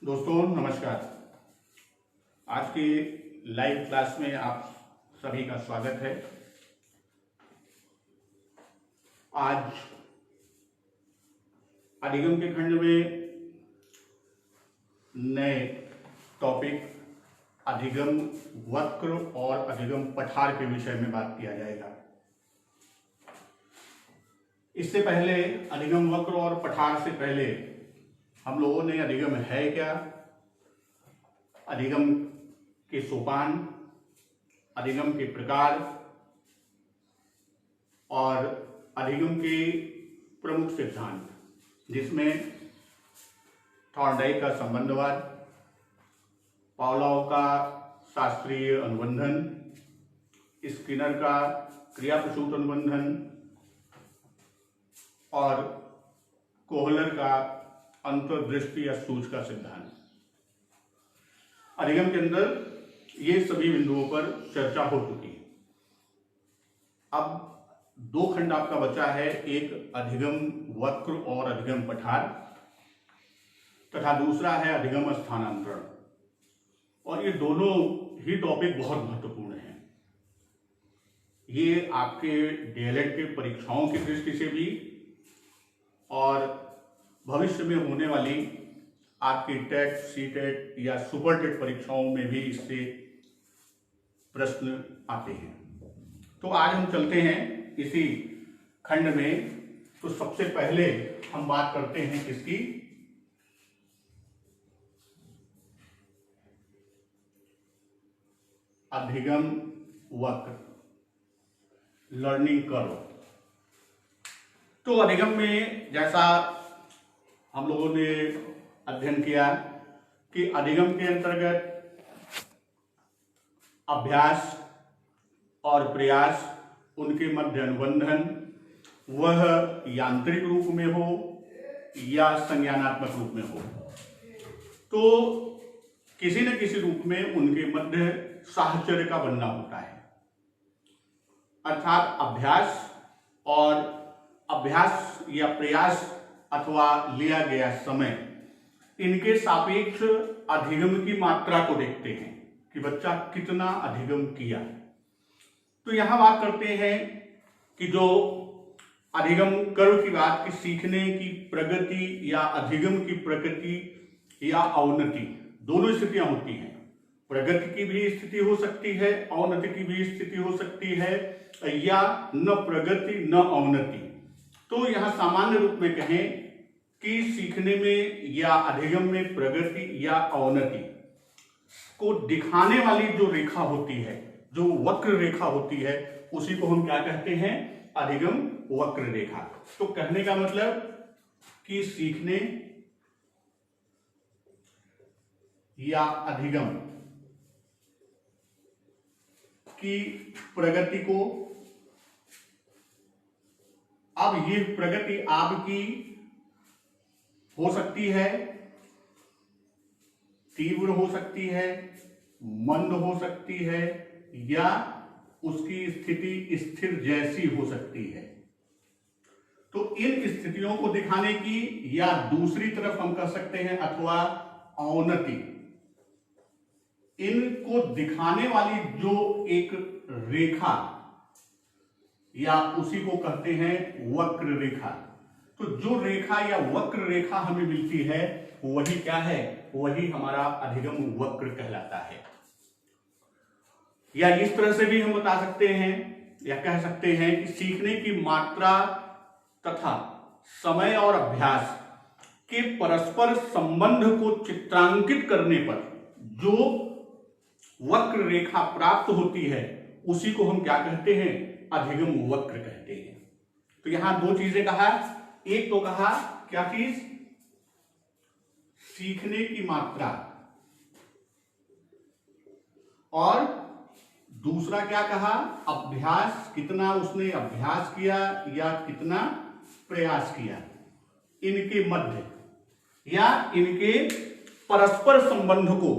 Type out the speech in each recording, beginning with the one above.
दोस्तों नमस्कार। आज की लाइव क्लास में आप सभी का स्वागत है। आज अधिगम के खंड में नए टॉपिक अधिगम वक्र और अधिगम पठार के विषय में बात किया जाएगा। इससे पहले अधिगम वक्र और पठार से पहले हम लोगों ने अधिगम है क्या, अधिगम के सोपान, अधिगम के प्रकार और अधिगम के प्रमुख सिद्धांत, जिसमें थॉर्नडाइक का संबंधवाद, पावलोव का शास्त्रीय अनुबंधन, स्किनर का क्रिया प्रसूत अनुबंधन और कोहलर का अंतर्दृष्टि या सूझ का सिद्धांत। अधिगम के अंदर ये सभी बिंदुओं पर चर्चा हो चुकी है। अब दो खंड आपका बचा है, एक अधिगम वक्र और अधिगम पठार तथा दूसरा है अधिगम स्थानांतरण। और ये दोनों ही टॉपिक बहुत महत्वपूर्ण हैं। ये आपके डीएलएड के परीक्षाओं की दृष्टि से भी और भविष्य में होने वाली आपकी टेट, सीटेट या सुपर टेट परीक्षाओं में भी इससे प्रश्न आते हैं। तो आज हम चलते हैं इसी खंड में। तो सबसे पहले हम बात करते हैं किसकी, अधिगम वक्र, लर्निंग कर्व। तो अधिगम में जैसा हम लोगों ने अध्ययन किया कि अधिगम के अंतर्गत अभ्यास और प्रयास, उनके मध्य अनुबंधन, वह यांत्रिक रूप में हो या संज्ञानात्मक रूप में हो, तो किसी न किसी रूप में उनके मध्य साहचर्य का बनना होता है। अर्थात अभ्यास या प्रयास अथवा लिया गया समय, इनके सापेक्ष अधिगम की मात्रा को देखते हैं कि बच्चा कितना अधिगम किया। तो यहां बात करते हैं कि जो अधिगम कर्व की बात, कि सीखने की प्रगति या अधिगम की प्रगति या अवनति, दोनों स्थितियां होती हैं। प्रगति की भी स्थिति हो सकती है, अवनति की भी स्थिति हो सकती है, या न प्रगति न अवनति। तो यहां सामान्य रूप में कहें कि सीखने में या अधिगम में प्रगति या अवनति को दिखाने वाली जो रेखा होती है, जो वक्र रेखा होती है, उसी को हम क्या कहते हैं, अधिगम वक्र रेखा। तो कहने का मतलब कि सीखने या अधिगम की प्रगति को, अब ये प्रगति आपकी हो सकती है, तीव्र हो सकती है, मंद हो सकती है, या उसकी स्थिति स्थिर जैसी हो सकती है। तो इन स्थितियों को दिखाने की, या दूसरी तरफ हम कह सकते हैं अथवा अवनति, इनको दिखाने वाली जो एक रेखा, या उसी को कहते हैं वक्र रेखा। तो जो रेखा या वक्र रेखा हमें मिलती है, वही क्या है, वही हमारा अधिगम वक्र कहलाता है। या इस तरह से भी हम बता सकते हैं या कह सकते हैं कि सीखने की मात्रा तथा समय और अभ्यास के परस्पर संबंध को चित्रांकित करने पर जो वक्र रेखा प्राप्त होती है, उसी को हम क्या कहते हैं, अधिगम वक्र कहते हैं। तो यहां दो चीजें कहा, एक तो कहा क्या चीज, सीखने की मात्रा, और दूसरा क्या कहा, अभ्यास, कितना उसने अभ्यास किया या कितना प्रयास किया, इनके मध्य या इनके परस्पर संबंध को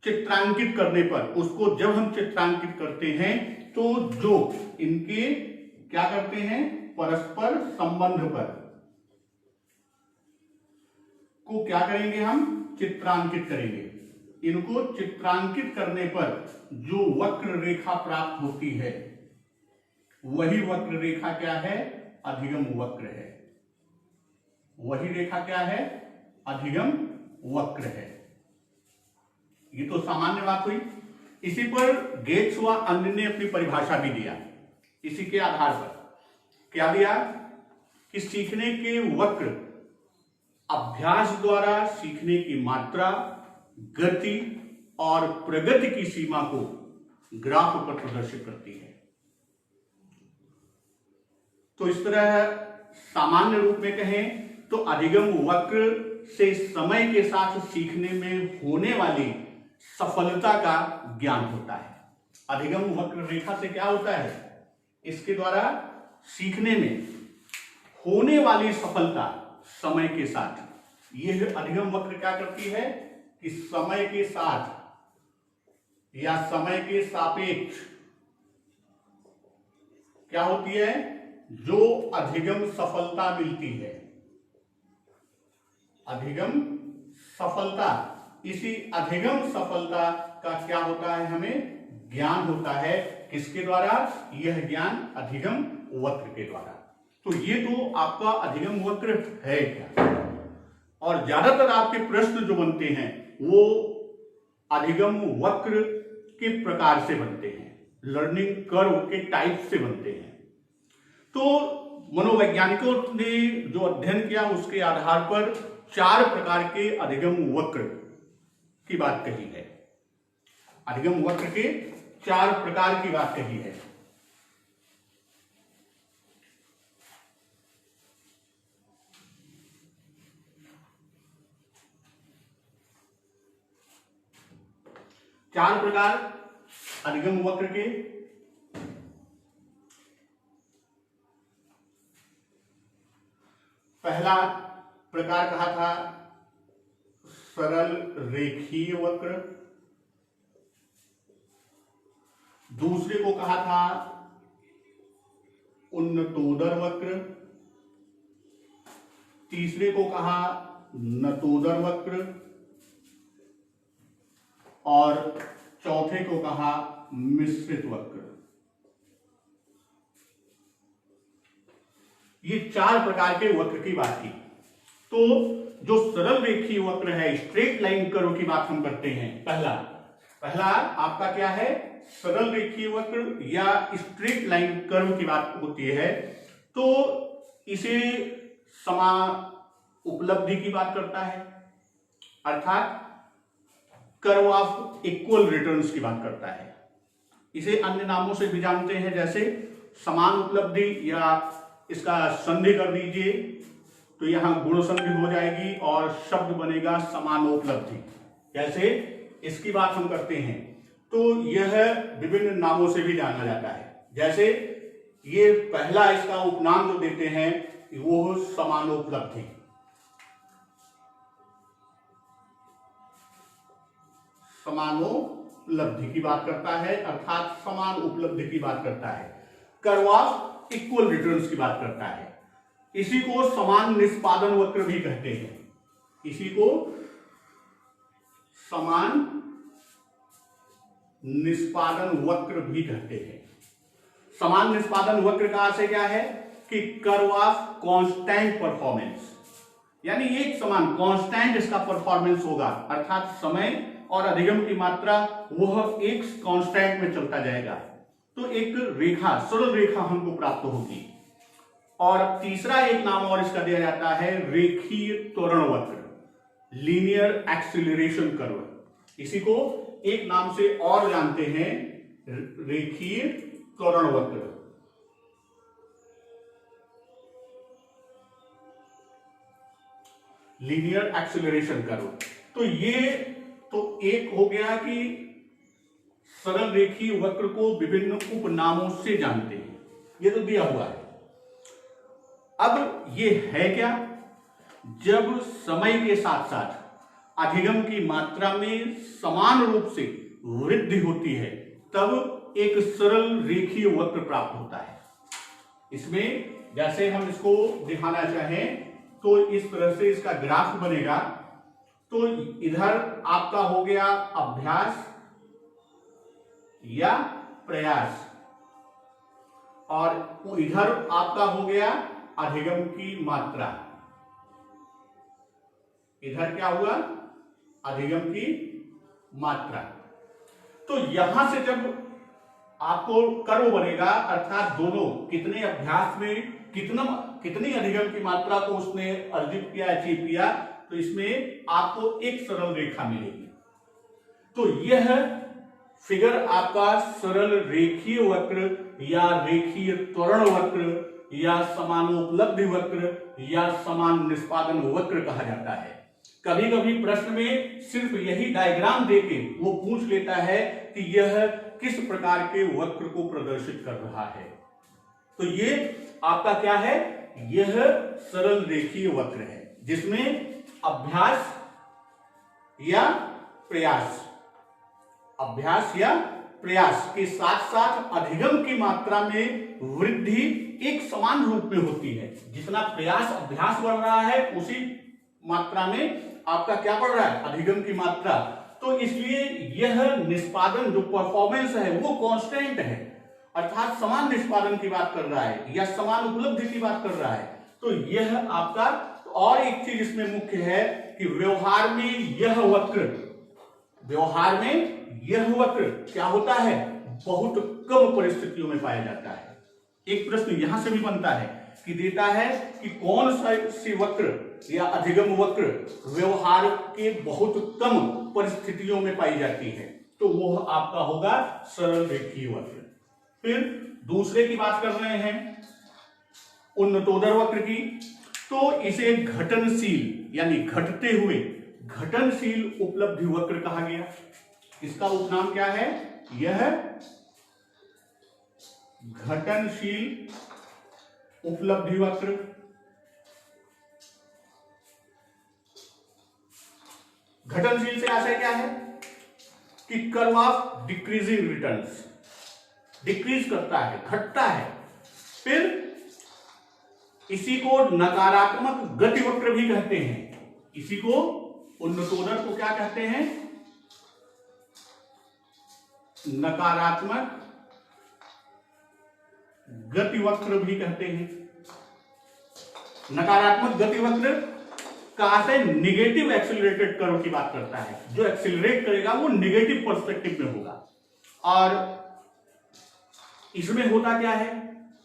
चित्रांकित करने पर, उसको जब हम चित्रांकित करते हैं तो जो इनके क्या करते हैं, परस्पर संबंध पर को क्या करेंगे, हम चित्रांकित करेंगे। इनको चित्रांकित करने पर जो वक्र रेखा प्राप्त होती है वही वक्र रेखा क्या है? अधिगम वक्र है। वही रेखा क्या है? अधिगम वक्र है। ये तो सामान्य बात हुई। इसी पर गेट्स व अन्य ने अपनी परिभाषा भी दिया। इसी के आधार पर क्या दिया कि सीखने के वक्र अभ्यास द्वारा सीखने की मात्रा, गति और प्रगति की सीमा को ग्राफ पर प्रदर्शित करती है। तो इस तरह सामान्य रूप में कहें तो अधिगम वक्र से समय के साथ सीखने में होने वाली सफलता का ज्ञान होता है। अधिगम वक्र रेखा से क्या होता है? इसके द्वारा सीखने में होने वाली सफलता समय के साथ, यह अधिगम वक्र क्या करती है कि समय के साथ या समय के सापेक्ष क्या होती है? जो अधिगम सफलता मिलती है, अधिगम सफलता, इसी अधिगम सफलता का क्या होता है? हमें ज्ञान होता है। किसके द्वारा? यह ज्ञान अधिगम वक्र के द्वारा। तो ये तो आपका अधिगम वक्र है क्या। और ज्यादातर आपके प्रश्न जो बनते हैं वो अधिगम वक्र के प्रकार से बनते हैं, लर्निंग कर्व के टाइप से बनते हैं। तो मनोवैज्ञानिकों ने जो अध्ययन किया उसके आधार पर 4 प्रकार के अधिगम वक्र की बात कही है। अधिगम वक्र के 4 प्रकार की बात कही है। चार प्रकार अधिगम वक्र के। पहला प्रकार कहा था सरल रेखीय वक्र, दूसरे को कहा था उन्नतोदर वक्र, तीसरे को कहा नतोदर वक्र और चौथे को कहा मिश्रित वक्र। ये 4 प्रकार के वक्र की बात की। तो जो सरल रेखीय वक्र है, स्ट्रेट लाइन कर्व की बात हम करते हैं। पहला आपका क्या है? सरल रेखीय वक्र या स्ट्रेट लाइन कर्व की बात होती है। तो इसे समा उपलब्धि की बात करता है, अर्थात कर्व ऑफ इक्वल रिटर्न्स की बात करता है। इसे अन्य नामों से भी जानते हैं, जैसे समान उपलब्धि, या इसका संधि कर दीजिए तो यहां गुण संधि हो जाएगी और शब्द बनेगा समानोपलब्धि। कैसे इसकी बात हम करते हैं तो यह विभिन्न नामों से भी जाना जाता है। जैसे ये पहला इसका उपनाम जो देते हैं वो समानोपलब्धि, समानोपलब्धि की बात करता है, अर्थात समान उपलब्धि की बात करता है। कर्व ऑफ इक्वल रिटर्न्स की बात करता है। इसी को समान निष्पादन वक्र भी कहते हैं। इसी को समान निष्पादन वक्र भी कहते हैं। समान निष्पादन वक्र का अर्थ क्या है कि कर्व ऑफ कांस्टेंट परफॉर्मेंस, यानी एक समान कांस्टेंट इसका परफॉर्मेंस होगा, अर्थात समय और अधिगम की मात्रा वह एक कांस्टेंट में चलता जाएगा। तो एक रेखा, सरल रेखा हमको प्राप्त होगी। और तीसरा एक नाम और इसका दिया जाता है रेखीय त्वरण वक्र, लीनियर एक्सीलरेशन कर्व। इसी को एक नाम से और जानते हैं, रेखीय त्वरण वक्र। Linear acceleration curve. तो ये तो एक हो गया कि सरल रेखीय वक्र को विभिन्न उपनामों से जानते हैं, ये तो दिया हुआ है। अब ये है क्या? जब समय के साथ साथ अधिगम की मात्रा में समान रूप से वृद्धि होती है तब एक सरल रेखीय वक्र प्राप्त होता है। इसमें जैसे हम इसको दिखाना चाहें तो इस तरह से इसका ग्राफ बनेगा तो इधर आपका हो गया अभ्यास या प्रयास, और इधर आपका हो गया अधिगम की मात्रा। इधर क्या हुआ? अधिगम की मात्रा। तो यहां से जब आपको कर्व बनेगा, अर्थात दोनों कितने अभ्यास में कितनी अधिगम की मात्रा को उसने अर्जित किया, अचीव किया, तो इसमें आपको एक सरल रेखा मिलेगी। तो यह फिगर आपका सरल रेखीय वक्र या रेखीय त्वरण वक्र या समानोपलब्धि वक्र या समान निष्पादन वक्र कहा जाता है। कभी कभी प्रश्न में सिर्फ यही डायग्राम देके वो पूछ लेता है कि यह किस प्रकार के वक्र को प्रदर्शित कर रहा है। तो ये आपका क्या है? यह सरल रेखीय वक्र है जिसमें अभ्यास या प्रयास के साथ साथ अधिगम की मात्रा में वृद्धि एक समान रूप में होती है। जितना प्रयास अभ्यास बढ़ रहा है उसी मात्रा में आपका क्या बढ़ रहा है? अधिगम की मात्रा। तो इसलिए यह निष्पादन जो परफॉर्मेंस है वो कांस्टेंट है, अर्थात समान निष्पादन की बात कर रहा है या समान उपलब्धि की बात कर रहा है। तो यह आपका, और एक चीज इसमें मुख्य है कि व्यवहार में यह वक्र क्या होता है? बहुत कम परिस्थितियों में पाया जाता है। एक प्रश्न यहां से भी बनता है कि देता है कि कौन सी वक्र या अधिगम वक्र व्यवहार के बहुत कम परिस्थितियों में पाई जाती है, तो वह आपका होगा सरल रेखीय वक्र। फिर दूसरे की बात कर रहे हैं उन्नतोदर वक्र की, तो इसे घटनशील यानी घटते हुए घटनशील उपलब्धि वक्र कहा गया। इसका उपनाम क्या है? यह घटनशील उपलब्धि वक्र। घटनशील से आशय क्या है कि curve of decreasing returns, decrease करता है, घटता है। फिर इसी को नकारात्मक गति वक्र भी कहते हैं। इसी को उन्नतोदर को क्या कहते हैं? नकारात्मक गति वक्र भी कहते हैं। नकारात्मक गति वक्र कहां से? निगेटिव एक्सेलरेटेड कर्व की बात करता है। जो एक्सेलरेट करेगा वो निगेटिव पर्सपेक्टिव में होगा। और इसमें होता क्या है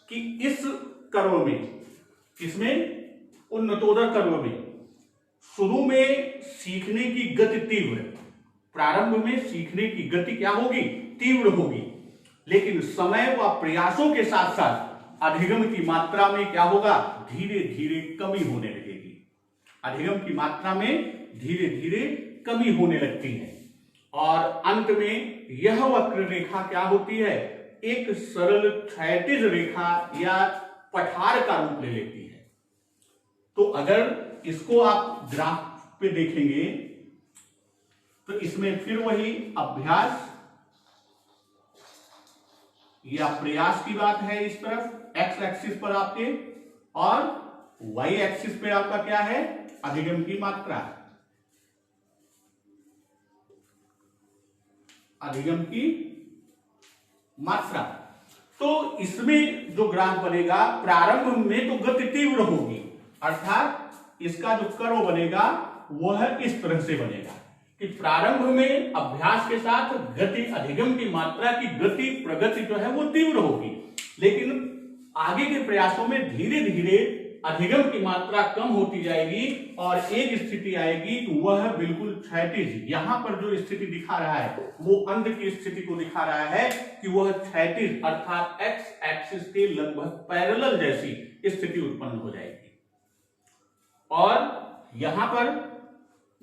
कि इस कर्व में, इसमें उन्नतोदर कर्व में शुरू में सीखने की गति तीव्र, प्रारंभ में सीखने की गति क्या होगी? तीव्र होगी। लेकिन समय व प्रयासों के साथ साथ अधिगम की मात्रा में क्या होगा? धीरे धीरे कमी होने लगेगी। अधिगम की मात्रा में धीरे धीरे कमी होने लगती है और अंत में यह वक्र रेखा क्या होती है? एक सरल क्षैतिज रेखा या पठार का रूप ले लेती है। तो अगर इसको आप ग्राफ पे देखेंगे तो इसमें फिर वही अभ्यास या प्रयास की बात है इस तरफ एक्स एक्सिस पर आपके, और वाई एक्सिस पे आपका क्या है? अधिगम की मात्रा, अधिगम की मात्रा। तो इसमें जो ग्राफ बनेगा प्रारंभ में तो गति तीव्र होगी, अर्थात इसका जो कर्व बनेगा वह इस तरह से बनेगा कि प्रारंभ में अभ्यास के साथ गति, अधिगम की मात्रा की गति, प्रगति जो है वो तीव्र होगी। लेकिन आगे के प्रयासों में धीरे धीरे अधिगम की मात्रा कम होती जाएगी और एक स्थिति आएगी कि वह बिल्कुल क्षैतिज, यहां पर जो स्थिति दिखा रहा है वो अंध की स्थिति को दिखा रहा है कि वह क्षैतिज अर्थात एक्स एक्सिस के लगभग पैरेलल जैसी स्थिति उत्पन्न हो जाएगी। और यहां पर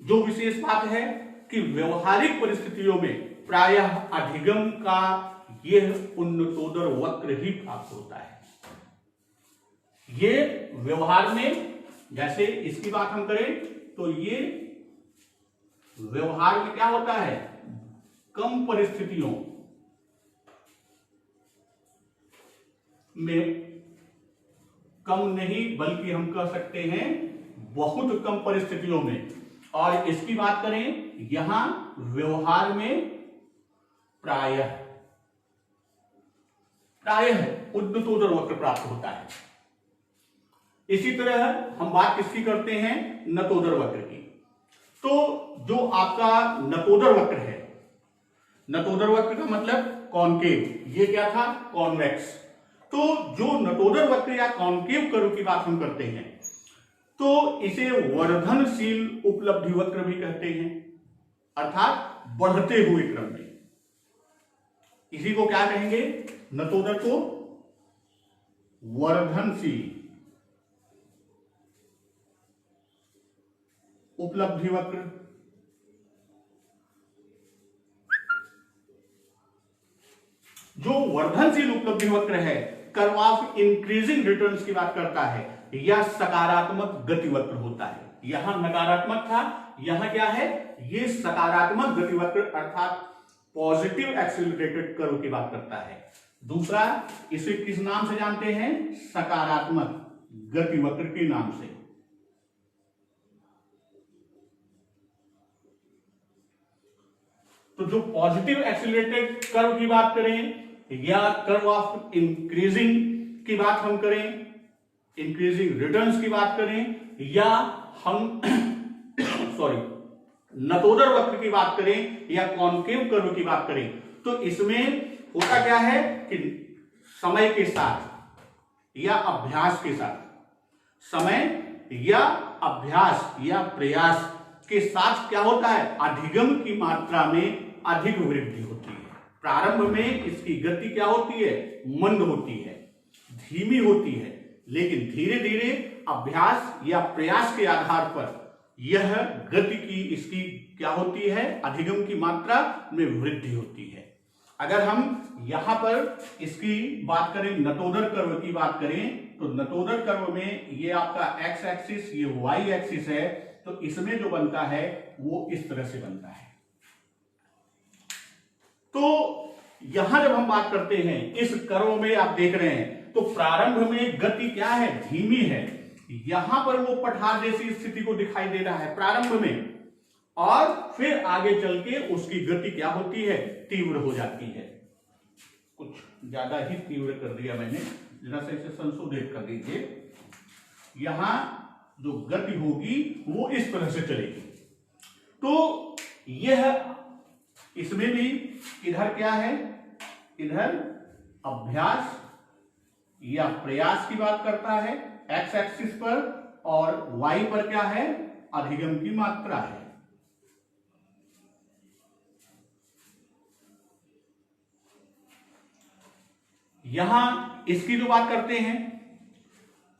जो विशेष बात है कि व्यवहारिक परिस्थितियों में प्रायः अधिगम का यह उन्नतोदर वक्र ही प्राप्त होता है। ये व्यवहार में, जैसे इसकी बात हम करें तो ये व्यवहार में क्या होता है? कम परिस्थितियों में, कम नहीं बल्कि हम कह सकते हैं बहुत कम परिस्थितियों में और इसकी बात करें यहां व्यवहार में प्रायः उन्नतोदर वक्र प्राप्त होता है। इसी तरह हम बात किसकी करते हैं, नतोदर वक्र की। तो जो आपका नतोदर वक्र है, नतोदर वक्र का मतलब कॉनकेव, ये क्या था, कॉन्वेक्स। तो जो नतोदर वक्र या कॉनकेव कर्व की बात हम करते हैं तो इसे वर्धनशील उपलब्धि वक्र भी कहते हैं, अर्थात बढ़ते हुए क्रम में। इसी को क्या कहेंगे, नतोदर को वर्धनशील उपलब्धि वक्र। जो वर्धनशील उपलब्धि वक्र है, कर्व ऑफ इंक्रीजिंग रिटर्न्स की बात करता है, यह सकारात्मक गति वक्र होता है। यहां नकारात्मक था, यहां क्या है, ये सकारात्मक गति वक्र अर्थात पॉजिटिव एक्सीलरेटेड कर्व की बात करता है। दूसरा, इसे किस नाम से जानते हैं, सकारात्मक गति वक्र के नाम से। तो जो पॉजिटिव एक्सीलरेटेड कर्व की बात करें या कर्व ऑफ इंक्रीजिंग की बात हम करें, इंक्रीजिंग रिटर्न्स की बात करें, या हम नतोदर वक्र की बात करें या कॉनकेव कर्व की बात करें, तो इसमें होता क्या है कि समय के साथ या अभ्यास के साथ, समय या अभ्यास या प्रयास के साथ क्या होता है, अधिगम की मात्रा में अधिक वृद्धि होती है। प्रारंभ में इसकी गति क्या होती है, मंद होती है, धीमी होती है, लेकिन धीरे धीरे अभ्यास या प्रयास के आधार पर यह गति की इसकी क्या होती है, अधिगम की मात्रा में वृद्धि होती है। अगर हम यहां पर इसकी बात करें, नतोदर कर्व की बात करें, तो नतोदर कर्व में ये आपका एक्स एक्सिस, ये वाई एक्सिस है, तो इसमें जो बनता है वो इस तरह से बनता है। तो यहां जब हम बात करते हैं इस कर्व में, आप देख रहे हैं तो प्रारंभ में गति क्या है, धीमी है। यहां पर वो पठार जैसी स्थिति को दिखाई दे रहा है प्रारंभ में, और फिर आगे चल के उसकी गति क्या होती है, तीव्र हो जाती है। कुछ ज्यादा ही तीव्र कर दिया मैंने, जरा सा इसे संशोधित कर दीजिए। यहां जो गति होगी वो इस तरह से चलेगी। तो यह इसमें भी इधर क्या है, इधर अभ्यास या प्रयास की बात करता है एक्स एक्सिस पर, और वाई पर क्या है, अधिगम की मात्रा है। यहां इसकी जो बात करते हैं,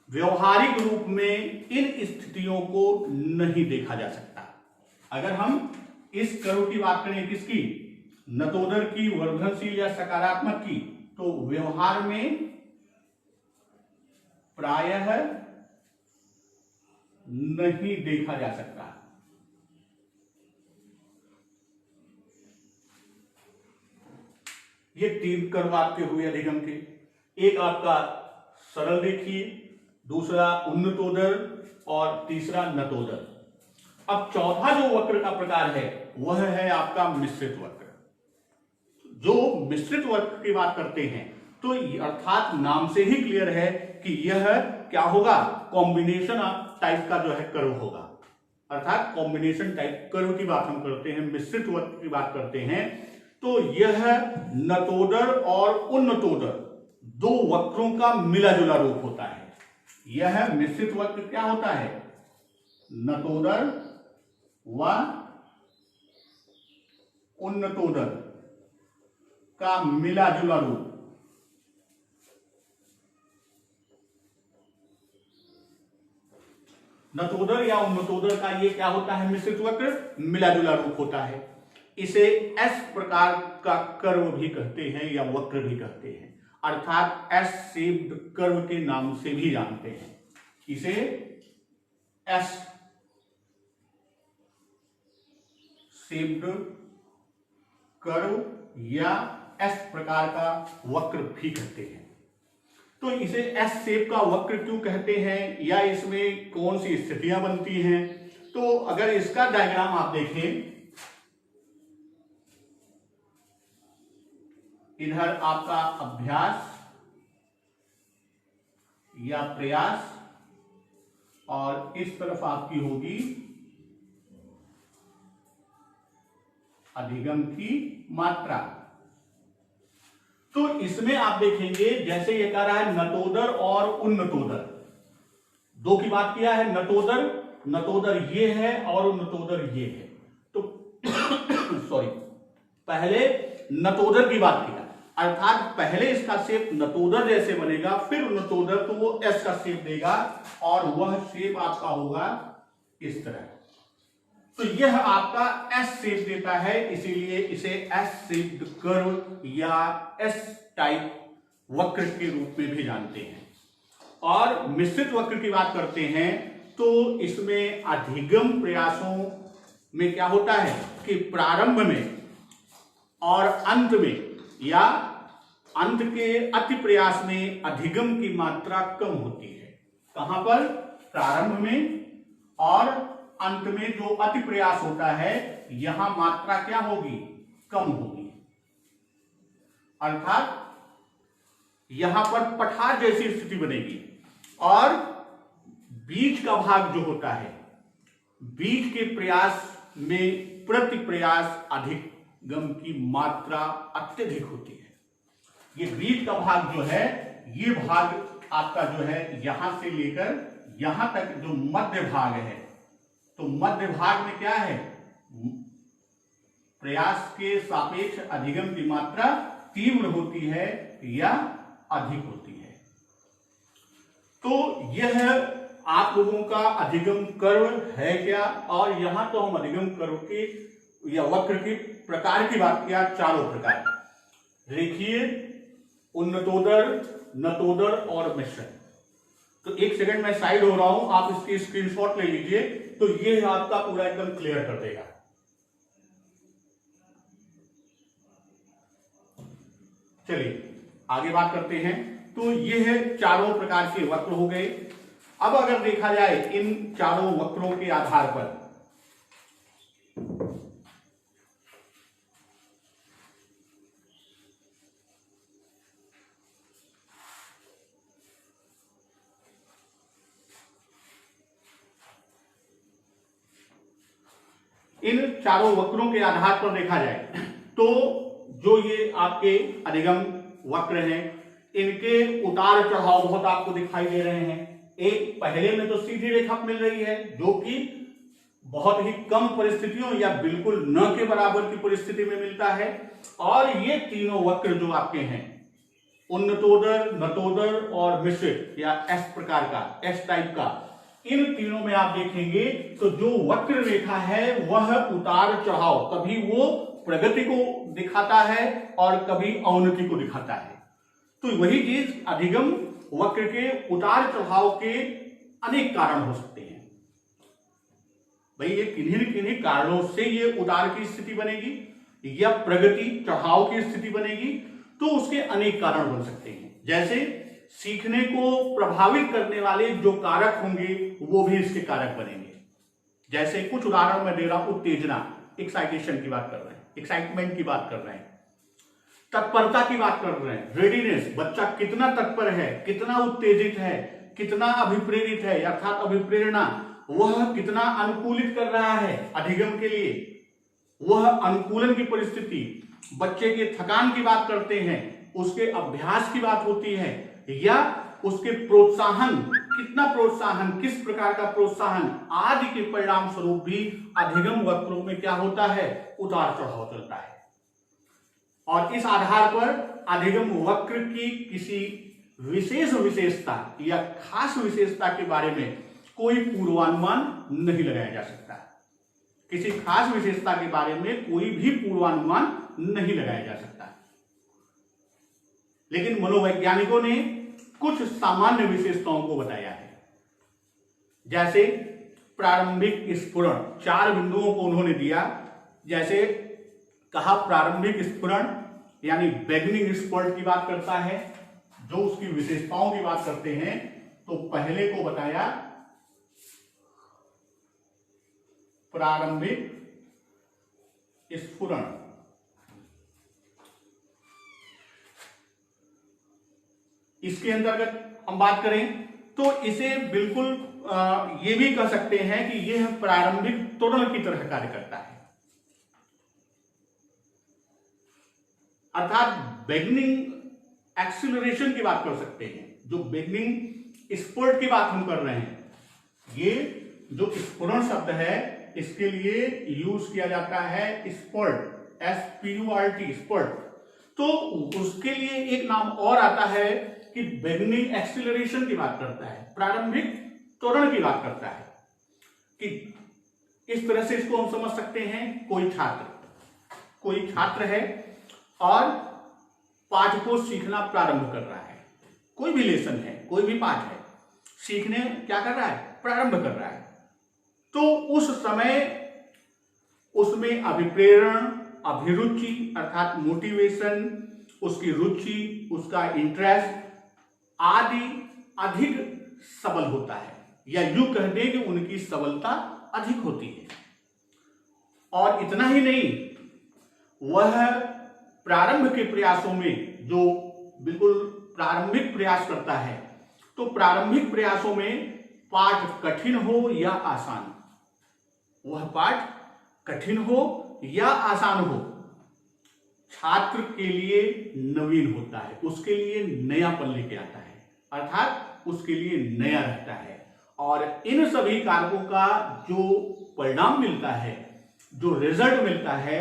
व्यवहारिक रूप में इन स्थितियों को नहीं देखा जा सकता। अगर हम इस कर्व की बात करें, किसकी, नतोदर की, वर्धनशील या सकारात्मक की, तो व्यवहार में प्रायः नहीं देखा जा सकता। ये तीन कर्व आपके हुए अधिगम के, एक आपका सरल रेखीय, दूसरा उन्नतोदर और तीसरा नतोदर। अब चौथा जो वक्र का प्रकार है वह है आपका मिश्रित वक्र। जो मिश्रित वक्र की बात करते हैं तो अर्थात नाम से ही क्लियर है कि यह क्या होगा, कॉम्बिनेशन टाइप का जो है कर्व होगा, अर्थात कॉम्बिनेशन टाइप कर्व की बात हम करते हैं, मिश्रित वक्र की बात करते हैं। तो यह नतोदर और उन्नतोदर दो वक्रों का मिला जुला रूप होता है। यह मिश्रित वक्र क्या होता है, नतोदर व उन्नतोदर का मिला जुला रूप। नतोदर या उन्नतोदर का ये क्या होता है, मिश्रित वक्र, मिला जुला रूप होता है। इसे एस प्रकार का कर्व भी कहते हैं या वक्र भी कहते हैं, अर्थात एस शेप्ड कर्व के नाम से भी जानते हैं। इसे एस शेप्ड कर्व या एस प्रकार का वक्र भी कहते हैं। तो इसे एस शेप का वक्र क्यों कहते हैं या इसमें कौन सी स्थितियां बनती हैं, तो अगर इसका डायग्राम आप देखें, इधर आपका अभ्यास या प्रयास और इस तरफ आपकी होगी अधिगम की मात्रा। तो इसमें आप देखेंगे जैसे ये कह रहा है नतोदर और उन्नतोदर, दो की बात किया है। नतोदर ये है और उन्नतोदर ये है। तो सॉरी, पहले नतोदर की बात किया, अर्थात पहले इसका शेप नतोदर जैसे बनेगा, फिर उन्नतोदर तो वो एस का शेप देगा और वह शेप आपका होगा इस तरह। तो यह आपका एस शेप देता है, इसीलिए इसे एस शेप्ड कर्व या एस टाइप वक्र के रूप में भी जानते हैं। और मिश्रित वक्र की बात करते हैं तो इसमें अधिगम प्रयासों में क्या होता है कि प्रारंभ में और अंत में या अंत के अति प्रयास में अधिगम की मात्रा कम होती है। कहां पर? प्रारंभ में और अंत में जो अति प्रयास होता है यहां मात्रा क्या होगी? कम होगी। अर्थात यहां पर पठार जैसी स्थिति बनेगी और बीच का भाग जो होता है, बीच के प्रयास में प्रति प्रयास अधिगम की मात्रा अत्यधिक होती है। ये बीच का भाग जो है, ये भाग आपका जो है यहां से लेकर यहां तक जो मध्य भाग है, तो मध्य भाग में क्या है? प्रयास के सापेक्ष अधिगम की मात्रा तीव्र होती है या अधिक होती है। तो यह आप लोगों का अधिगम कर्व है क्या? और यहां तो हम अधिगम कर्व के या वक्र के प्रकार की बात किया, चारों प्रकार, रेखीय, उन्नतोदर, नतोदर और मिश्र। तो एक सेकंड मैं साइड हो रहा हूं, आप इसकी स्क्रीनशॉट ले लीजिए, तो ये आपका पूरा एकदम क्लियर कर देगा। चलिए आगे बात करते हैं। तो ये है चारों प्रकार के वक्र हो गए। अब अगर देखा जाए इन चारों वक्रों के आधार पर, इन चारों वक्रों के आधार पर देखा जाए तो जो ये आपके अधिगम वक्र हैं, इनके उतार चढ़ाव बहुत आपको दिखाई दे रहे हैं। एक पहले में तो सीधी रेखा मिल रही है जो कि बहुत ही कम परिस्थितियों या बिल्कुल न के बराबर की परिस्थिति में मिलता है, और ये तीनों वक्र जो आपके हैं, उन्नतोदर, नतोदर और मिश्रित या एस प्रकार का, एस टाइप का, इन तीनों में आप देखेंगे तो जो वक्र रेखा है वह उतार चढ़ाव, कभी वो प्रगति को दिखाता है और कभी अवनति को दिखाता है। तो वही चीज अधिगम वक्र के उतार चढ़ाव के अनेक कारण हो सकते हैं। भाई ये किन्हीं किन्हीं कारणों से ये उतार की स्थिति बनेगी या प्रगति चढ़ाव की स्थिति बनेगी, तो उसके अनेक कारण बन सकते हैं। जैसे सीखने को प्रभावित करने वाले जो कारक होंगे वो भी इसके कारक बनेंगे। जैसे कुछ उदाहरण मैं दे रहा हूं, उत्तेजना, एक्साइटेशन की बात कर रहे हैं, एक्साइटमेंट की बात कर रहे हैं, तत्परता की बात कर रहे हैं, रेडीनेस, बच्चा कितना तत्पर है, कितना उत्तेजित है, कितना अभिप्रेरित है, अर्थात अभिप्रेरणा, वह कितना अनुकूलित कर रहा है अधिगम के लिए, वह अनुकूलन की परिस्थिति, बच्चे के थकान की बात करते हैं, उसके अभ्यास की बात होती है, या उसके प्रोत्साहन, कितना प्रोत्साहन, किस प्रकार का प्रोत्साहन आदि के परिणाम स्वरूप भी अधिगम वक्रों में क्या होता है? उतार चढ़ाव चलता है। और इस आधार पर अधिगम वक्र की किसी विशेष विशेषता या खास विशेषता के बारे में कोई पूर्वानुमान नहीं लगाया जा सकता। किसी खास विशेषता के बारे में कोई भी पूर्वानुमान नहीं लगाया जा सकता, लेकिन मनोवैज्ञानिकों ने कुछ सामान्य विशेषताओं को बताया है। जैसे प्रारंभिक स्फुरण, 4 बिंदुओं को उन्होंने दिया। जैसे कहा प्रारंभिक स्फुरण यानी बिगिनिंग स्पर्ट की बात करता है, जो उसकी विशेषताओं की बात करते हैं, तो पहले को बताया प्रारंभिक स्फुरण। इसके अंतर्गत हम बात करें तो इसे बिल्कुल ये भी कह सकते हैं कि यह प्रारंभिक त्वरण की तरह कार्य करता है, अर्थात बिगिनिंग एक्सीलरेशन की बात कर सकते हैं। जो बिगिनिंग स्पर्ट की बात हम कर रहे हैं, ये जो स्फुरण शब्द है इसके लिए यूज किया जाता है स्पर्ट, SPURT, स्पर्ट। तो उसके लिए एक नाम और आता है कि बिगिनिंग एक्सीलरेशन की बात करता है, प्रारंभिक त्वरण की बात करता है। कि इस तरह से इसको हम समझ सकते हैं, कोई छात्र है और पाठ को सीखना प्रारंभ कर रहा है, कोई भी लेसन है, कोई भी पाठ है, सीखने क्या कर रहा है, प्रारंभ कर रहा है। तो उस समय उसमें अभिप्रेरण, अभिरुचि अर्थात मोटिवेशन, उसकी रुचि, उसका इंटरेस्ट आदि अधिक सबल होता है, या यूं कह दें कि उनकी सबलता अधिक होती है। और इतना ही नहीं, वह प्रारंभ के प्रयासों में जो बिल्कुल प्रारंभिक प्रयास करता है, तो प्रारंभिक प्रयासों में पाठ कठिन हो या आसान, वह पाठ कठिन हो या आसान हो, छात्र के लिए नवीन होता है, उसके लिए नयापन लेके आता है, अर्थात उसके लिए नया रहता है। और इन सभी कारकों का जो परिणाम मिलता है, जो रिजल्ट मिलता है,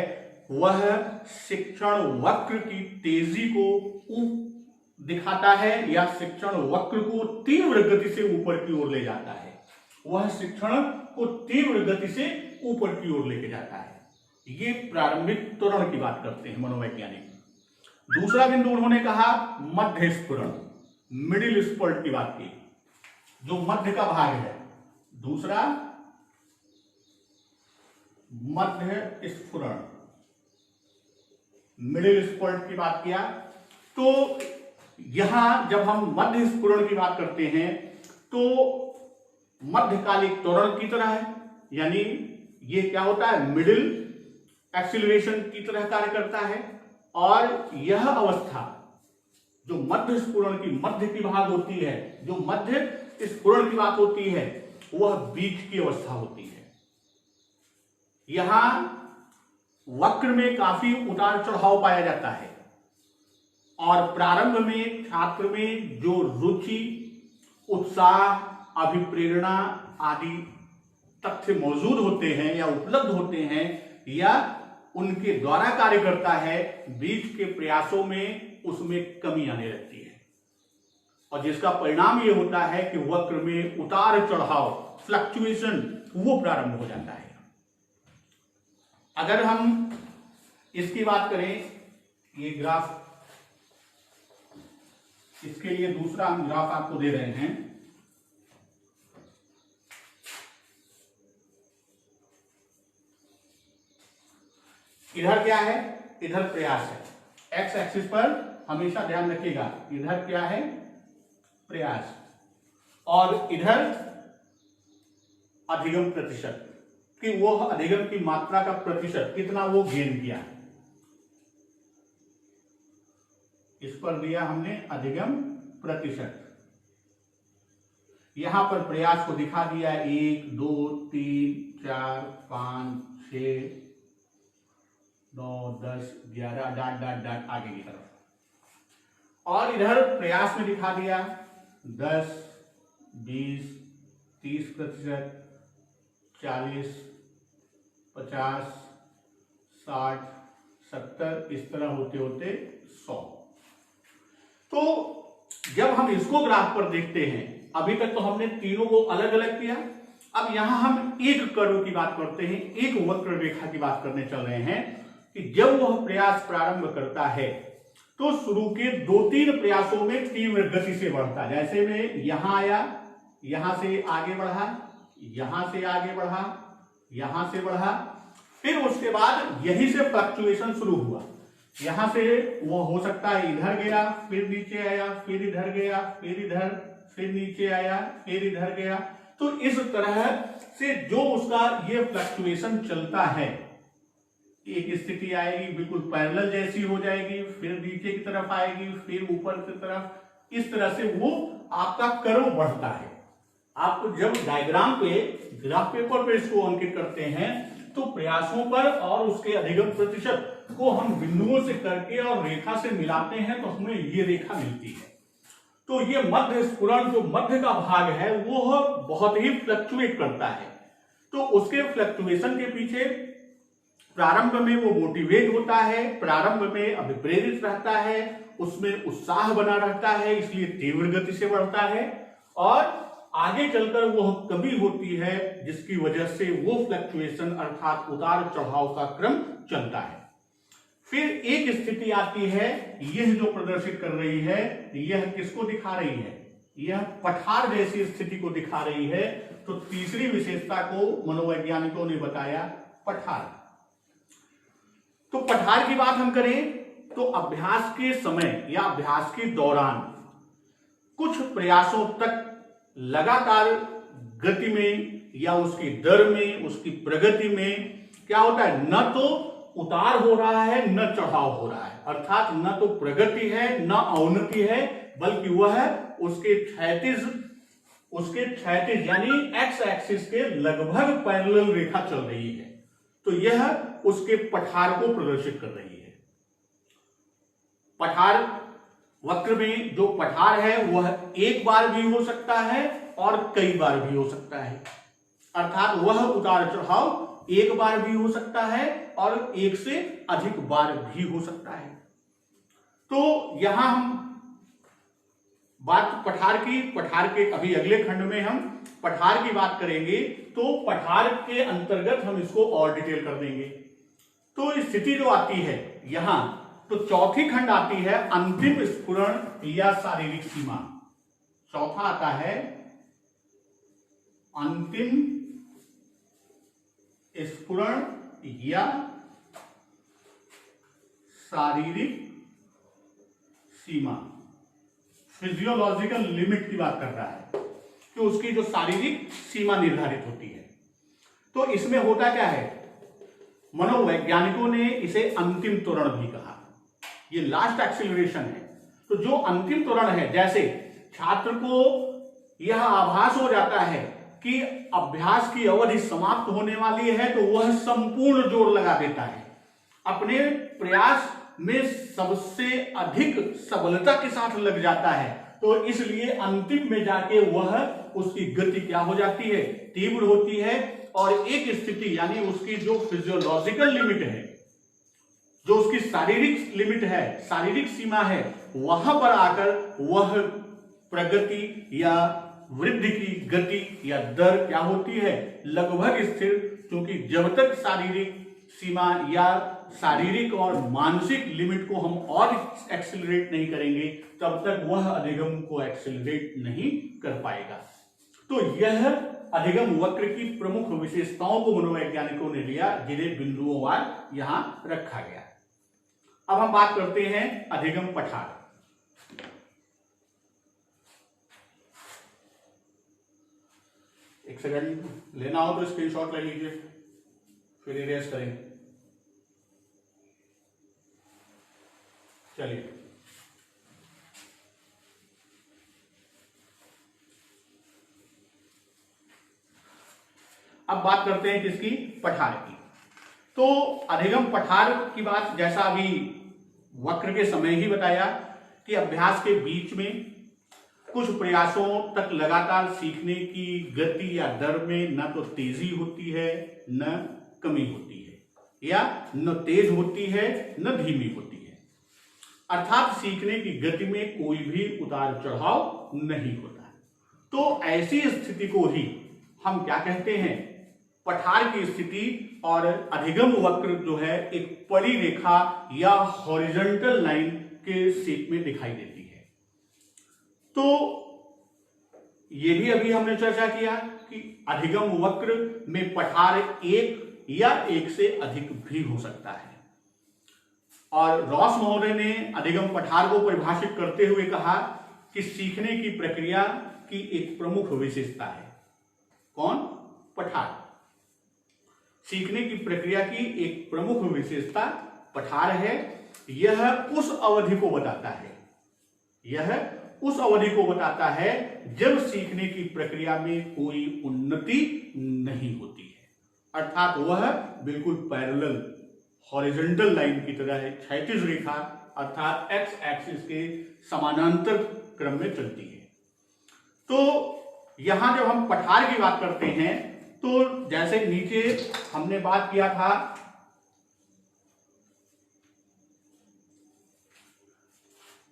वह शिक्षण वक्र की तेजी को दिखाता है, या शिक्षण वक्र को तीव्र गति से ऊपर की ओर ले जाता है। वह शिक्षण को तीव्र गति से ऊपर की ओर लेके जाता है। ये प्रारंभिक त्वरण की बात करते हैं मनोवैज्ञानिक। दूसरा बिंदु उन्होंने कहा मध्य स्फुरण, मिडिल स्पर्ट की बात की, जो मध्य का भाग है। दूसरा मध्य स्फुरण, मिडिल स्पर्ट की बात किया। तो यहां जब हम मध्य स्फुरण की बात करते हैं तो मध्यकालिक त्वरण की तरह है, यानी ये क्या होता है, मिडिल एक्सीलरेशन की तरह कार्य करता है। और यह अवस्था जो मध्य स्फुरण की मध्य की भाग होती है, जो मध्य स्फुरण की बात होती है, वह बीच की अवस्था होती है। यहां वक्र में काफी उतार चढ़ाव पाया जाता है, और प्रारंभ में छात्र में जो रुचि, उत्साह, अभिप्रेरणा आदि तथ्य मौजूद होते हैं या उपलब्ध होते हैं या उनके द्वारा कार्य करता है, बीच के प्रयासों में उसमें कमी आने लगती है, और जिसका परिणाम यह होता है कि वक्र में उतार चढ़ाव, फ्लक्चुएशन, वो प्रारंभ हो जाता है। अगर हम इसकी बात करें, ये ग्राफ, इसके लिए दूसरा हम ग्राफ आपको दे रहे हैं। इधर क्या है, इधर प्रयास है। एक्स एक्सिस पर हमेशा ध्यान रखिएगा, इधर क्या है, प्रयास, और इधर अधिगम प्रतिशत, कि वो अधिगम की मात्रा का प्रतिशत कितना वो गेन किया। इस पर दिया हमने अधिगम प्रतिशत, यहां पर प्रयास को दिखा दिया 1, 2, 3, 4, 5, 6, 9, 10, 11 डाट डाट डाट आगे की तरफ, और इधर प्रयास में दिखा दिया 10, 20, 30%, 40, 50, 60, 70, इस तरह होते होते 100। तो जब हम इसको ग्राफ पर देखते हैं, अभी तक तो हमने तीनों को अलग अलग किया, अब यहां हम एक कर्व की बात करते हैं, एक वक्र रेखा की बात करने चल रहे हैं कि जब वह प्रयास प्रारंभ करता है तो शुरू के 2-3 प्रयासों में तीव्र गति से बढ़ता है। जैसे में यहां आया, यहां से आगे बढ़ा, यहां से आगे बढ़ा, यहां से बढ़ा, फिर उसके बाद यहीं से फ्लक्चुएशन शुरू हुआ। यहां से वो हो सकता है इधर गया, फिर नीचे आया, फिर इधर गया, फिर इधर, फिर नीचे आया, फिर इधर गया। तो इस तरह से जो उसका ये फ्लक्चुएशन चलता है, एक स्थिति आएगी बिल्कुल पैरेलल जैसी हो जाएगी, फिर नीचे की तरफ आएगी, फिर ऊपर की तरफ, इस तरह से वो आपका कर्व बढ़ता है। आप जब डायग्राम पे, ग्राफ पेपर पे इसको अंकित करते हैं तो प्रयासों पर और उसके अधिगम प्रतिशत को हम बिंदुओं से करके और रेखा से मिलाते हैं तो हमें ये रेखा मिलती है। तो ये मध्य स्फुरण, जो मध्य का भाग है, वो बहुत ही फ्लक्चुएट करता है। तो उसके फ्लक्चुएशन के पीछे प्रारंभ में वो मोटिवेट होता है, प्रारंभ में अभिप्रेरित रहता है, उसमें उत्साह बना रहता है, इसलिए तीव्र गति से बढ़ता है, और आगे चलकर वो कमी होती है जिसकी वजह से वो फ्लक्चुएशन अर्थात उतार चढ़ाव का क्रम चलता है। फिर एक स्थिति आती है, यह जो प्रदर्शित कर रही है, यह किसको दिखा रही है? यह पठार जैसी स्थिति को दिखा रही है। तो तीसरी विशेषता को मनोवैज्ञानिकों ने बताया पठार। तो पठार की बात हम करें तो अभ्यास के समय या अभ्यास के दौरान कुछ प्रयासों तक लगातार गति में या उसकी दर में, उसकी प्रगति में क्या होता है, न तो उतार हो रहा है न चढ़ाव हो रहा है, अर्थात न तो प्रगति है न अवनति है, बल्कि वह उसके क्षैतिज यानी एक्स एक्सिस के लगभग पैरेलल रेखा चल रही है। तो यह उसके पठार को प्रदर्शित कर रही है। पठार वक्र में जो पठार है वह एक बार भी हो सकता है और कई बार भी हो सकता है, अर्थात वह उतार चढ़ाव एक बार भी हो सकता है और एक से अधिक बार भी हो सकता है। तो यहां हम बात पठार के अभी अगले खंड में हम पठार की बात करेंगे, तो पठार के अंतर्गत हम इसको और डिटेल कर देंगे। तो स्थिति जो आती है यहां, तो चौथी खंड आती है अंतिम स्फुरण या शारीरिक सीमा। चौथा आता है अंतिम स्फुरण या शारीरिक सीमा। फिजियोलॉजिकल लिमिट की बात कर रहा है कि उसकी जो शारीरिक सीमा निर्धारित होती है। तो इसमें होता क्या है, मनोवैज्ञानिकों ने इसे अंतिम त्वरण भी कहा, ये लास्ट एक्सीलरेशन है। तो जो अंतिम त्वरण है, जैसे छात्र को यह आभास हो जाता है कि अभ्यास की अवधि समाप्त होने वाली है, तो वह संपूर्ण जोर लगा देता है, अपने प्रयास में सबसे अधिक सबलता के साथ लग जाता है। तो इसलिए अंतिम में जाके वह उसकी गति क्या हो जाती है, तीव्र होती है, और एक स्थिति यानी उसकी जो फिजियोलॉजिकल लिमिट है, जो उसकी शारीरिक लिमिट है, शारीरिक सीमा है, वहां पर आकर वह प्रगति या वृद्धि की गति या दर क्या होती है, लगभग स्थिर। क्योंकि जब तक शारीरिक सीमा या शारीरिक और मानसिक लिमिट को हम और एक्सेलरेट नहीं करेंगे, तब तक वह अधिगम को एक्सेलरेट नहीं कर पाएगा। तो यह अधिगम वक्र की प्रमुख विशेषताओं को मनोवैज्ञानिकों ने लिया, जिन्हें बिंदुओं वार यहां रखा गया। अब हम बात करते हैं अधिगम पठार। एक सेकंड, लेना हो तो स्क्रीनशॉट ले लीजिए, फिर इरेज करें। चलिए, अब बात करते हैं किसकी, पठार की। तो अधिगम पठार की बात, जैसा अभी वक्र के समय ही बताया कि अभ्यास के बीच में कुछ प्रयासों तक लगातार सीखने की गति या दर में न तो तेजी होती है न कमी होती है, या न तेज होती है न धीमी होती है, अर्थात सीखने की गति में कोई भी उतार चढ़ाव नहीं होता। तो ऐसी स्थिति को ही हम क्या कहते हैं, पठार की स्थिति। और अधिगम वक्र जो है एक पड़ी रेखा या हॉरिजॉन्टल लाइन के शेप में दिखाई देती है। तो ये भी अभी हमने चर्चा किया कि अधिगम वक्र में पठार एक या एक से अधिक भी हो सकता है। और रॉस महोदय ने अधिगम पठार को परिभाषित करते हुए कहा कि सीखने की प्रक्रिया की एक प्रमुख विशेषता है। कौन? पठार। सीखने की प्रक्रिया की एक प्रमुख विशेषता पठार है। यह उस अवधि को बताता है, यह उस अवधि को बताता है जब सीखने की प्रक्रिया में कोई उन्नति नहीं होती है, अर्थात वह बिल्कुल पैरेलल हॉरिजॉन्टल लाइन की तरह है, क्षैतिज रेखा अर्थात एक्स एक्सिस के समानांतर क्रम में चलती है। तो यहां जब हम पठार की बात करते हैं तो जैसे नीचे हमने बात किया था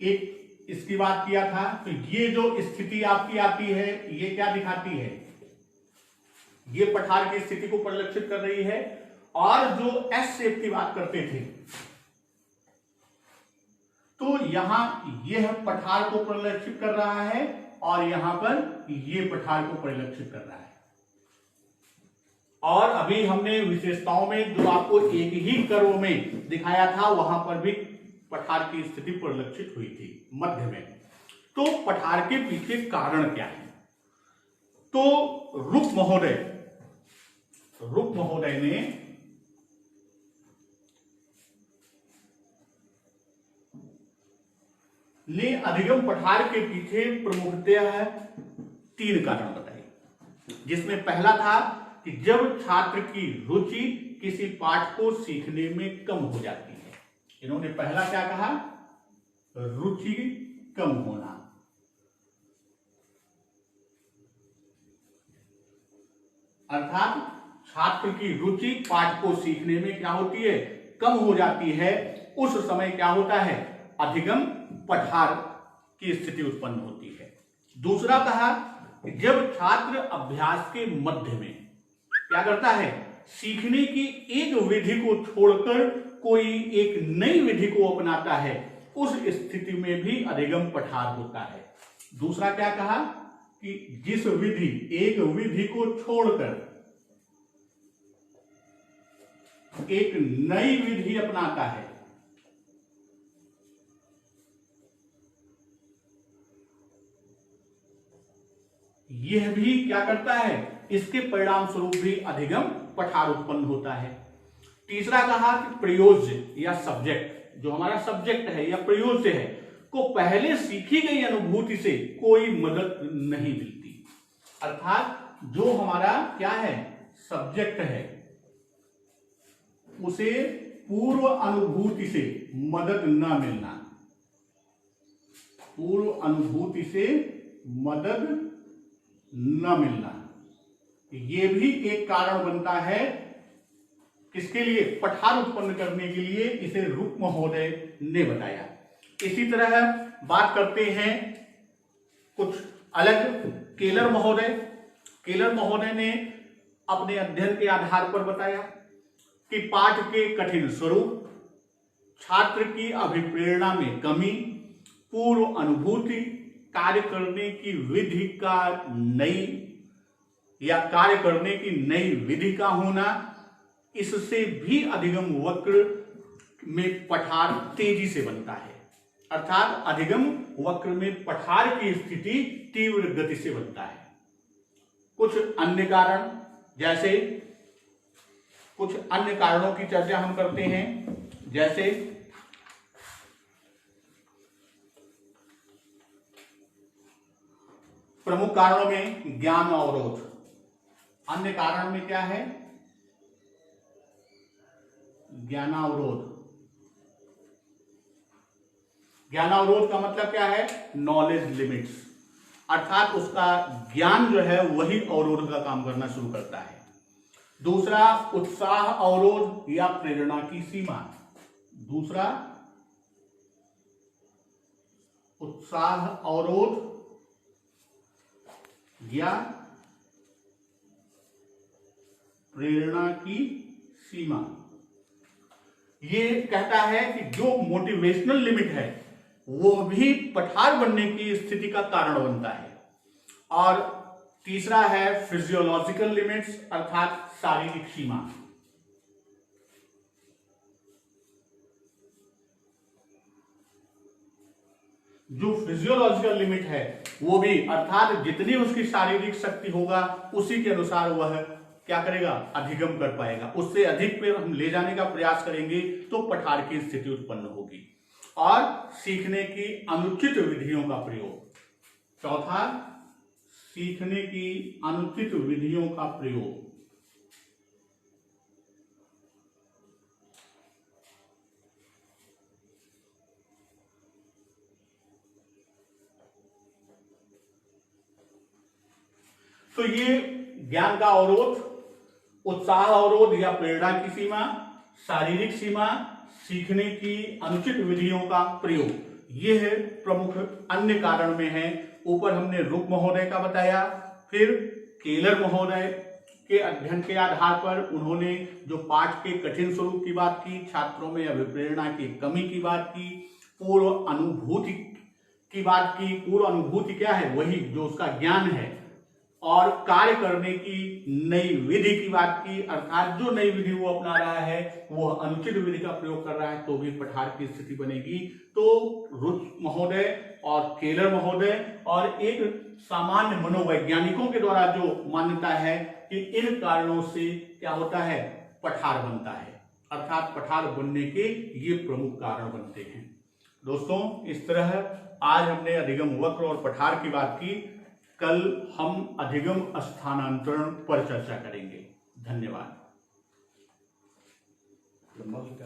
एक इसकी बात किया था, तो ये जो स्थिति आपकी आती है ये क्या दिखाती है? ये पठार की स्थिति को परिलक्षित कर रही है। और जो एस शेप की बात करते थे तो यहां यह पठार को परिलक्षित कर रहा है और यहां पर ये पठार को परिलक्षित कर रहा है। और अभी हमने विशेषताओं में जो आपको एक ही कर्व में दिखाया था वहां पर भी पठार की स्थिति परिलक्षित हुई थी मध्य में। तो पठार के पीछे कारण क्या है? तो रुक महोदय ने अधिगम पठार के पीछे प्रमुखतः 3 कारण बताए, जिसमें पहला था कि जब छात्र की रुचि किसी पाठ को सीखने में कम हो जाती है। इन्होंने पहला क्या कहा? रुचि कम होना। अर्थात छात्र की रुचि पाठ को सीखने में क्या होती है? कम हो जाती है। उस समय क्या होता है? अधिगम पठार की स्थिति उत्पन्न होती है। दूसरा कहा कि जब छात्र अभ्यास के मध्य में क्या करता है? सीखने की एक विधि को छोड़कर कोई एक नई विधि को अपनाता है, उस स्थिति में भी अधिगम पठार होता है। दूसरा क्या कहा कि जिस विधि, एक विधि को छोड़कर एक नई विधि अपनाता है, यह भी क्या करता है? इसके परिणाम स्वरूप भी अधिगम पठार उत्पन्न होता है। तीसरा कहा कि प्रयोज्य या सब्जेक्ट, जो हमारा सब्जेक्ट है या प्रयोज्य है, को पहले सीखी गई अनुभूति से कोई मदद नहीं मिलती। अर्थात जो हमारा क्या है? सब्जेक्ट है, उसे पूर्व अनुभूति से मदद न मिलना, पूर्व अनुभूति से मदद न मिलना, ये भी एक कारण बनता है किसके लिए? पठार उत्पन्न करने के लिए। इसे रुक महोदय ने बताया। इसी तरह बात करते हैं कुछ अलग। केलर महोदय ने अपने अध्ययन के आधार पर बताया कि पाठ के कठिन स्वरूप, छात्र की अभिप्रेरणा में कमी, पूर्व अनुभूति, कार्य करने की विधि का नई या कार्य करने की नई विधि का होना, इससे भी अधिगम वक्र में पठार तेजी से बनता है। अर्थात अधिगम वक्र में पठार की स्थिति तीव्र गति से बनता है। कुछ अन्य कारण, जैसे कुछ अन्य कारणों की चर्चा हम करते हैं, जैसे प्रमुख कारणों में ज्ञान अवरोध। अन्य कारण में क्या है? ज्ञानावरोध। ज्ञानावरोध का मतलब क्या है? Knowledge limits. अर्थात उसका ज्ञान जो है वही अवरोध का काम करना शुरू करता है। दूसरा उत्साह अवरोध या प्रेरणा की सीमा। दूसरा उत्साह अवरोध या प्रेरणा की सीमा। ये कहता है कि जो मोटिवेशनल लिमिट है वो भी पठार बनने की स्थिति का कारण बनता है। और तीसरा है फिजियोलॉजिकल लिमिट्स, अर्थात शारीरिक सीमा। जो फिजियोलॉजिकल लिमिट है वो भी, अर्थात जितनी उसकी शारीरिक शक्ति होगा उसी के अनुसार वह क्या करेगा, अधिगम कर पाएगा। उससे अधिक पे हम ले जाने का प्रयास करेंगे तो पठार की स्थिति उत्पन्न होगी। और सीखने की अनुचित विधियों का प्रयोग, चौथा, सीखने की अनुचित विधियों का प्रयोग। तो ये ज्ञान का अवरोध, उत्साह अवरोध या प्रेरणा की सीमा, शारीरिक सीमा, सीखने की अनुचित विधियों का प्रयोग, ये है प्रमुख अन्य कारण में है। ऊपर हमने रुक महोदय का बताया, फिर केलर महोदय के अध्ययन के आधार पर उन्होंने जो पाठ के कठिन स्वरूप की बात की, छात्रों में अभिप्रेरणा की कमी की बात की, पूर्व अनुभूति की बात की। पूर्व अनुभूति क्या है, वही जो उसका ज्ञान है, और कार्य करने की नई विधि की बात की, अर्थात जो नई विधि वो अपना रहा है वो अनुचित विधि का प्रयोग कर रहा है तो भी पठार की स्थिति बनेगी। तो रुच महोदय और केलर महोदय और एक सामान्य मनोवैज्ञानिकों के द्वारा जो मान्यता है कि इन कारणों से क्या होता है, पठार बनता है, अर्थात पठार बनने के ये प्रमुख कारण बनते हैं। दोस्तों, इस तरह आज हमने अधिगम वक्र और पठार की बात की। कल हम अधिगम स्थानांतरण पर चर्चा करेंगे। धन्यवाद।